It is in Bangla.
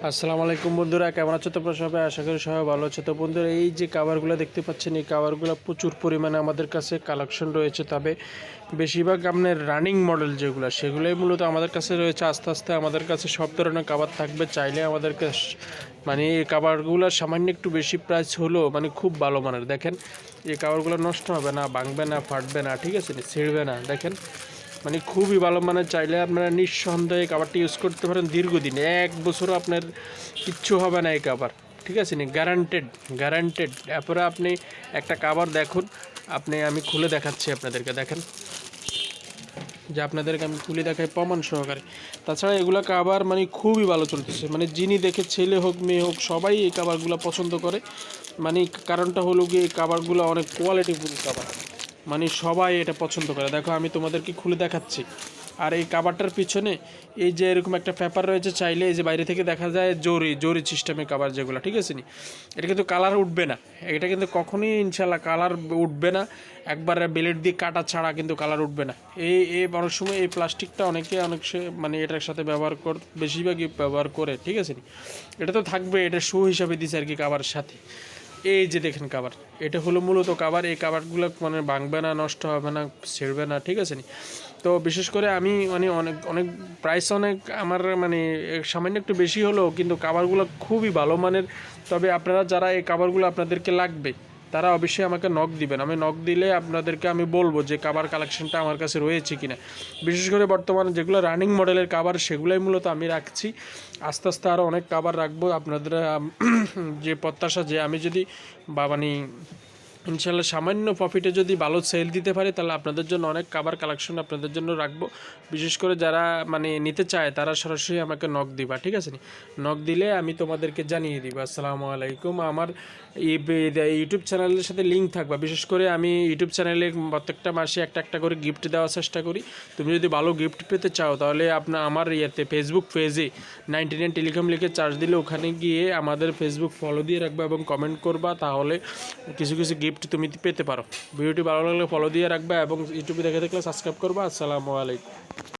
আসসালামু আলাইকুম বন্ধুরা, কেমন আছো তোমরা সবাই? আশা করি সবাই ভালো আছো। তো বন্ধুরা, এই যে কাভারগুলো দেখতে পাচ্ছেন, এই কাভারগুলো প্রচুর পরিমাণে আমাদের কাছে কালেকশন রয়েছে। তবে বেশিরভাগ আপনার রানিং মডেল যেগুলো, সেগুলোই মূলত আমাদের কাছে রয়েছে। আস্তে আস্তে আমাদের কাছে সব ধরনের কাভার থাকবে। চাইলে আমাদের কাছে মানে এই কাভারগুলো সামান্য একটু বেশি প্রাইস হলেও মানে খুব ভালো মানের। দেখেন, এই কাভারগুলো নষ্ট হবে না, ভাঙবে না, ফাটবে না, ঠিক আছে, ছিঁড়বে না। দেখেন, মানে খুবই ভালো মানের। চাইলে আপনারা নিঃসন্দেহে কাভারটি ইউজ করতে পারেন দীর্ঘদিন, 1 বছরও আপনার কিচ্ছু হবে না এই কাভার, ঠিক আছে নি, গ্যারান্টেড গ্যারান্টেড। এরপরে আপনি একটা কাভার দেখুন, আমি খুলে দেখাচ্ছি আপনাদেরকে। দেখেন, যে আপনাদেরকে আমি খুলে দেখাই প্রমাণ সহকারে। তাছাড়া এগুলো কাভার মানে খুবই ভালো চলতেছে, মানে যিনি দেখে, ছেলে হোক মেয়ে হোক, সবাই এই কাভারগুলো পছন্দ করে। মানে কারণটা হলো গিয়ে এই কাভারগুলো অনেক কোয়ালিটিফুল কাভার, মানে সবাই এটা পছন্দ করে। দেখো, আমি তোমাদেরকে খুলে দেখাচ্ছি। আর এই কাভারটার পিছনে এই যে এরকম একটা পেপার রয়েছে, চাইলে এই যে বাইরে থেকে দেখা যায় জরি জরি সিস্টেমে কাভার যেগুলো, ঠিক আছে নি, এটা কিন্তু কালার উঠবে না। এটা কিন্তু কখনই ইনশাল্লাহ কালার উঠবে না, একবার ব্লেড দিয়ে কাটা ছাড়া কিন্তু কালার উঠবে না। এই অনেক সময় এই প্লাস্টিকটা মানে এটার সাথে ব্যবহার বেশিরভাগই ব্যবহার করে, ঠিক আছে নি। এটা তো থাকবে, এটা শো হিসাবে দিছে আর কি কাভারের সাথে। এই যে দেখেন কাভার, এটা হলো মূলত কাভার। এই কাভারগুলো মানে ভাঙবে না, নষ্ট হবে না, ছিঁড়বে না, ঠিক আছে নি। তো বিশেষ করে আমি মানে অনেক অনেক প্রাইস অনেক আমার মানে সামান্য একটু বেশি হলেও কিন্তু কাভারগুলো খুবই ভালো মানের। তবে আপনারা যারা এই কাভারগুলো আপনাদেরকে লাগবে, তারা অবশ্যই আমাকে নক দিবেন। আমি নক দিলে আপনাদেরকে আমি বলবো যে কাভার কালেকশনটা আমার কাছে রয়েছে কিনা। বিশেষ করে বর্তমানে যেগুলো রানিং মডেলের কাভার, সেগুলোই মূলত আমি রাখছি। আস্তে আস্তে আরও অনেক কাভার রাখবো আপনাদের যে প্রত্যাশা, যে আমি যদি মানে ইনশাল্লাহ সামান্য প্রফিটে যদি ভালো সেল দিতে পারি, তাহলে আপনাদের জন্য অনেক কাভার কালেকশন আপনাদের জন্য রাখবো। বিশেষ করে যারা মানে নিতে চায়, তারা সরাসরি আমাকে নক দিবা, ঠিক আছে? নক দিলে আমি তোমাদেরকে জানিয়ে দিব। আসসালামু আলাইকুম। আমার ইউটিউব চ্যানেলের সাথে লিঙ্ক থাকবে। বিশেষ করে আমি ইউটিউব চ্যানেলে প্রত্যেকটা মাসে একটা একটা করে গিফট দেওয়ার চেষ্টা করি। তুমি যদি ভালো গিফট পেতে চাও, তাহলে আমার ফেসবুক পেজে 99 টেলিকম লিখে চার্জ দিলে ওখানে গিয়ে আমাদের ফেসবুক ফলো দিয়ে রাখবা এবং কমেন্ট করবা, তাহলে কিছু কিছু গিফট তুমি পেতে পারো। ভিডিওটি ভালো লাগলে ফলো দিয়ে রাখবা এবং ইউটিউবে দেখে থাকলে সাবস্ক্রাইব করবা। আসসালামু আলাইকুম।